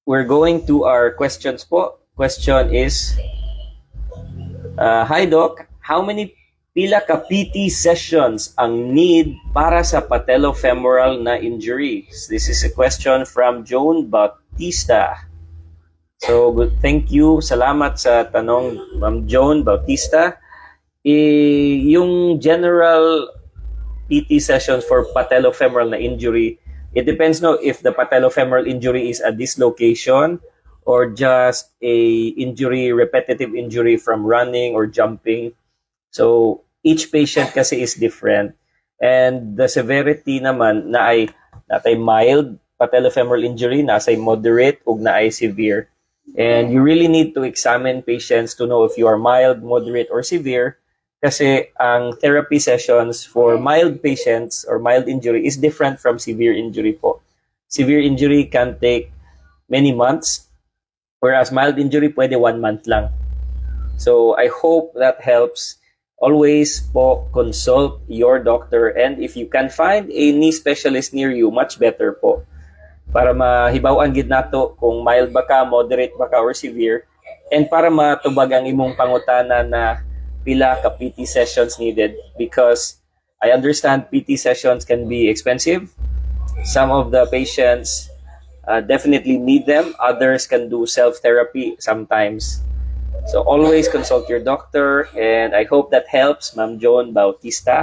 we're going to our questions po. Question is, Hi Doc, how many pila ka PT sessions ang need para sa patellofemoral na injury? This is a question from Joan Bautista. So, good, thank you. Salamat sa tanong, Ma'am Joan Bautista. Yung general PT sessions for patellofemoral na injury, it depends no if the patellofemoral injury is a dislocation or just a injury, repetitive injury from running or jumping. So each patient kasi is different, and the severity naman na ay mild patellofemoral injury, na ay moderate ug na ay severe. And you really need to examine patients to know if you are mild, moderate, or severe, kasi ang therapy sessions for mild patients or mild injury is different from severe injury po. Severe injury can take many months, whereas mild injury pwede 1 month lang. So I hope that helps. Always po consult your doctor, and if you can find a knee specialist near you, much better po. Para mahibaw-an gid nato kung mild ba ka, moderate ba ka, or severe, and para matubag ang imong pangutana na pila ka PT sessions needed, because I understand PT sessions can be expensive. Some of the patients definitely need them. Others can do self-therapy sometimes. So always consult your doctor, and I hope that helps, Ma'am Joan Bautista.